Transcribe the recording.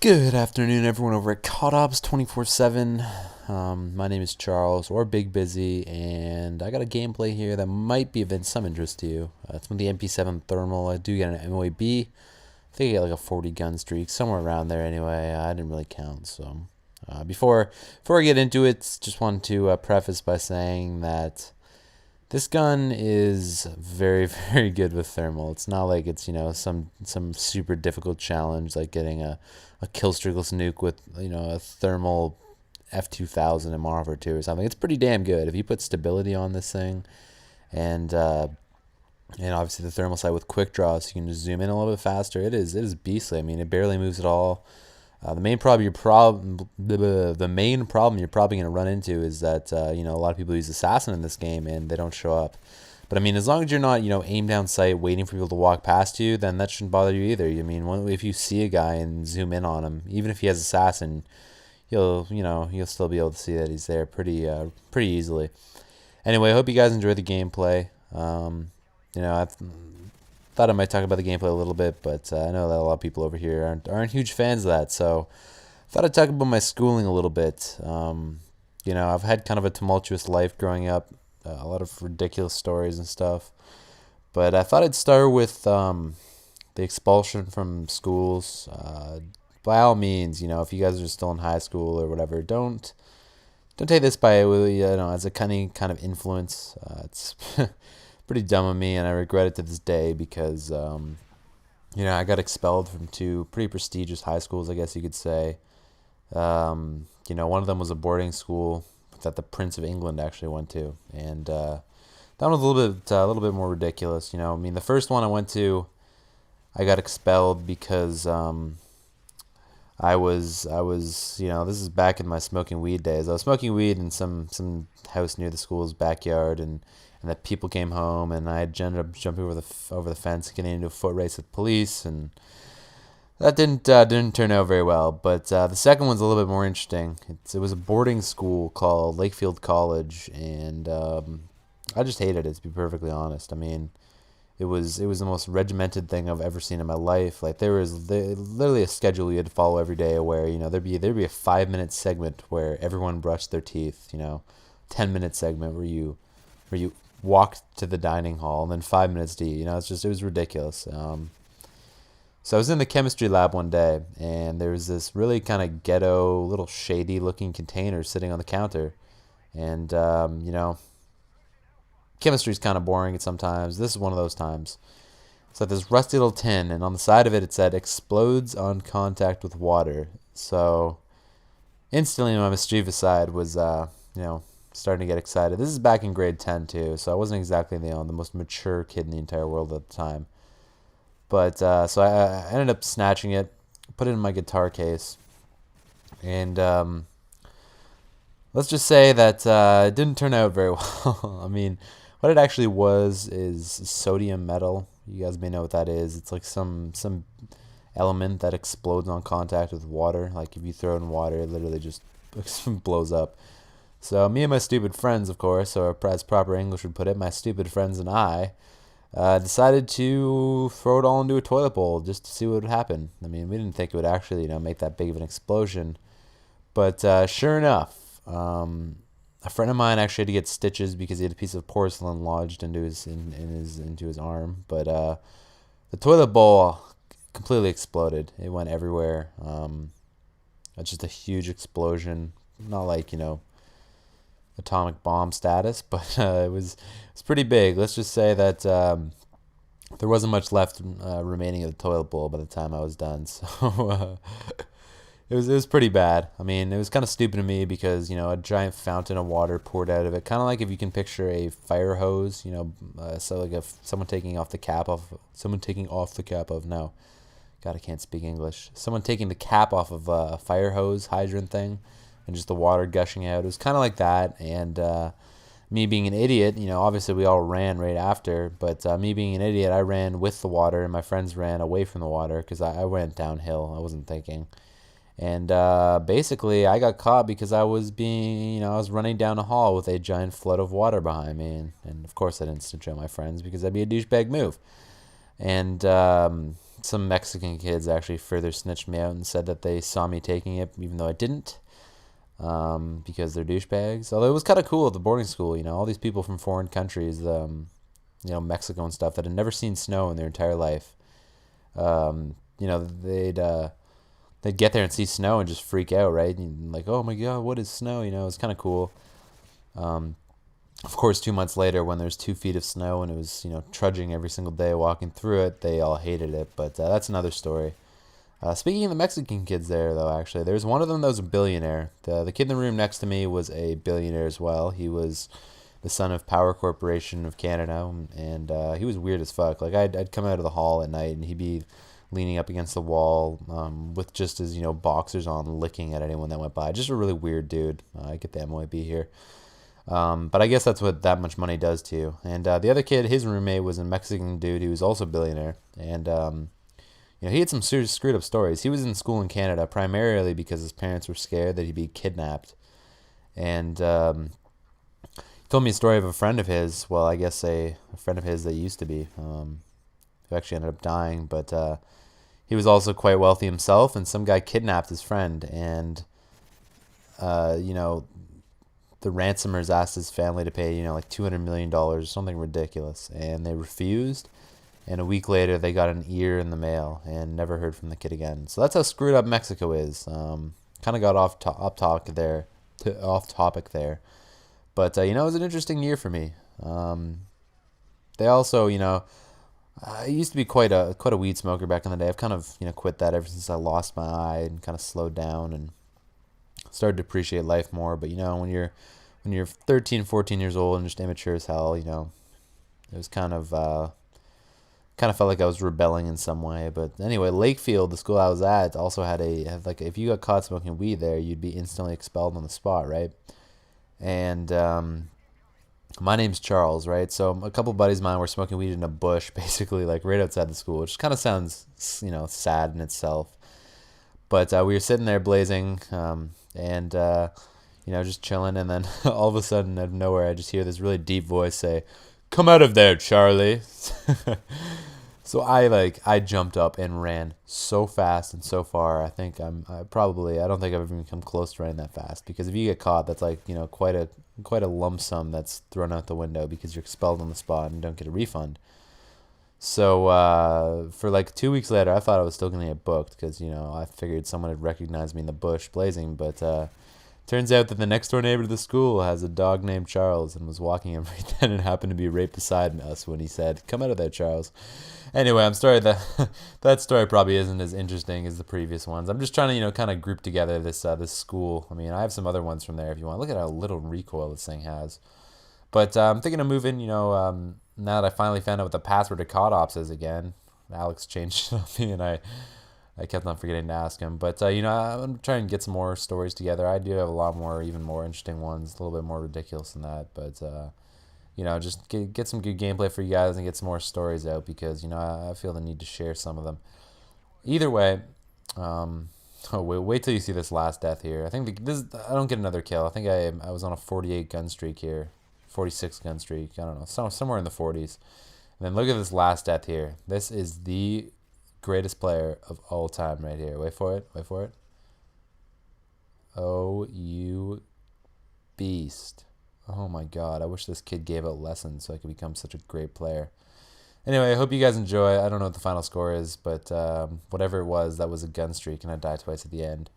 Good afternoon, everyone over at CODOBS 24/7. My name is Charles, or Big Busy, and I got a gameplay here that might be of some interest to you. It's with the MP7 Thermal. I do get an MOAB. I think I get like a 40 gun streak, somewhere around there anyway. I didn't really count, so. Before I get into it, just wanted to preface by saying that this gun is very, very good with thermal. It's not like it's, some super difficult challenge like getting a kill streakless nuke with, a thermal F2000 in Modern Warfare 2 or something. It's pretty damn good. If you put stability on this thing and obviously the thermal sight with quick draw so you can just zoom in a little bit faster, it is beastly. I mean, it barely moves at all. The main problem you're probably going to run into is that a lot of people use assassin in this game and they don't show up. But I mean, as long as you're not aim down sight waiting for people to walk past you, then that shouldn't bother you either. I mean, if you see a guy and zoom in on him, even if he has assassin, you'll still be able to see that he's there pretty easily. Anyway, I hope you guys enjoy the gameplay. I thought I might talk about the gameplay a little bit, but I know that a lot of people over here aren't huge fans of that. So I thought I'd talk about my schooling a little bit. I've had kind of a tumultuous life growing up, a lot of ridiculous stories and stuff. But I thought I'd start with the expulsion from schools. By all means, if you guys are still in high school or whatever, don't take this by as a kind of influence. It's pretty dumb of me, and I regret it to this day because I got expelled from two pretty prestigious high schools, I guess you could say. One of them was a boarding school that the Prince of England actually went to, and that one was a little bit more ridiculous. I mean, the first one I went to, I got expelled because this is back in my smoking weed days. I was smoking weed in some house near the school's backyard, and that people came home, and I ended up jumping over the fence, getting into a foot race with police, and that didn't turn out very well. But the second one's a little bit more interesting. It was a boarding school called Lakefield College, and I just hated it, to be perfectly honest. I mean, it was the most regimented thing I've ever seen in my life. Like there was literally a schedule you had to follow every day, where there'd be a 5 minute segment where everyone brushed their teeth. 10 minute segment where you walked to the dining hall, and then 5 minutes to eat. It was ridiculous. So I was in the chemistry lab one day, and there was this really kind of ghetto, little shady looking container sitting on the counter, and chemistry's kind of boring at sometimes. This is one of those times. So this rusty little tin, and on the side of it, it said "explodes on contact with water." So instantly, my mischievous side was, starting to get excited. This is back in grade 10 too, so I wasn't exactly the most mature kid in the entire world at the time. But so I ended up snatching it, put it in my guitar case, and let's just say that it didn't turn out very well. I mean, what it actually was is sodium metal. You guys may know what that is. It's like some element that explodes on contact with water. Like if you throw it in water, it literally just blows up. So me and my stupid friends, of course, or as proper English would put it, my stupid friends and I decided to throw it all into a toilet bowl just to see what would happen. I mean, we didn't think it would actually, make that big of an explosion. But sure enough, a friend of mine actually had to get stitches because he had a piece of porcelain lodged into his arm. But the toilet bowl completely exploded. It went everywhere. It's just a huge explosion. Not like atomic bomb status, but it's pretty big. Let's just say that there wasn't much left remaining of the toilet bowl by the time I was done. So it was pretty bad. I mean, it was kind of stupid of me because a giant fountain of water poured out of it, kind of like if you can picture a fire hose. So like if someone taking off the cap of no, God, I can't speak English. Someone taking the cap off of a fire hose hydrant thing, and just the water gushing out. It was kind of like that, and me being an idiot, obviously we all ran right after, but me being an idiot, I ran with the water, and my friends ran away from the water because I went downhill. I wasn't thinking. And basically, I got caught because I was I was running down a hall with a giant flood of water behind me, and of course I didn't snitch on my friends because that'd be a douchebag move. And some Mexican kids actually further snitched me out and said that they saw me taking it, even though I didn't, because they're douchebags. Although it was kind of cool at the boarding school, all these people from foreign countries, Mexico and stuff, that had never seen snow in their entire life. They'd get there and see snow and just freak out, right? And like, oh my God, what is snow? It's kind of cool. Of course, 2 months later, when there's 2 feet of snow and it was, trudging every single day, walking through it, they all hated it. But that's another story. Speaking of the Mexican kids there, though, actually, there's one of them that was a billionaire. The kid in the room next to me was a billionaire as well. He was the son of Power Corporation of Canada, and he was weird as fuck. Like, I'd come out of the hall at night, and he'd be leaning up against the wall with just his, boxers on, licking at anyone that went by. Just a really weird dude. I get the MOAB here. But I guess that's what that much money does to you. And the other kid, his roommate, was a Mexican dude who was also a billionaire. And, he had some serious screwed up stories. He was in school in Canada primarily because his parents were scared that he'd be kidnapped. And he told me a story of a friend of his. Well, I guess a friend of his that used to be, who actually ended up dying. But he was also quite wealthy himself, and some guy kidnapped his friend. And, the ransomers asked his family to pay, like $200 million, something ridiculous. And they refused. And a week later, they got an ear in the mail and never heard from the kid again. So that's how screwed up Mexico is. Kind of got off topic there. But, it was an interesting year for me. They also, I used to be quite a weed smoker back in the day. I've kind of, quit that ever since I lost my eye and kind of slowed down and started to appreciate life more. But, when you're 13, 14 years old and just immature as hell, it was kind of felt like I was rebelling in some way. But anyway, Lakefield, the school I was at, also had if you got caught smoking weed there, you'd be instantly expelled on the spot, right? And my name's Charles, right? So a couple buddies of mine were smoking weed in a bush, basically, like right outside the school, which kind of sounds, sad in itself. But we were sitting there blazing, and just chilling, and then all of a sudden, out of nowhere, I just hear this really deep voice say, "Come out of there, Charlie." So I jumped up and ran so fast and so far. I think I don't think I've even come close to running that fast, because if you get caught, that's like, quite a lump sum that's thrown out the window because you're expelled on the spot and don't get a refund. So for like 2 weeks later, I thought I was still going to get booked because, I figured someone had recognized me in the bush blazing. But turns out that the next door neighbor to the school has a dog named Charles and was walking him right then and happened to be right beside us when he said, "Come out of there, Charles." Anyway, I'm sorry that that story probably isn't as interesting as the previous ones. I'm just trying to, kind of group together this school. I mean, I have some other ones from there if you want. Look at how little recoil this thing has. But I'm thinking of moving, now that I finally found out what the password to COD Ops is again. Alex changed it on me, and I kept on forgetting to ask him. But, I'm trying to get some more stories together. I do have a lot more, even more interesting ones, a little bit more ridiculous than that. But, just get some good gameplay for you guys and get some more stories out because, I feel the need to share some of them. Either way, wait till you see this last death here. I think I don't get another kill. I think I was on a 48 gun streak here. 46 gun streak. I don't know. Somewhere in the 40s. And then look at this last death here. This is the greatest player of all time right here. Wait for it. Oh, you beast. Oh my God. I wish this kid gave out lessons so I could become such a great player. Anyway, I hope you guys enjoy. I don't know what the final score is, but whatever it was, that was a gun streak, and I died twice at the end.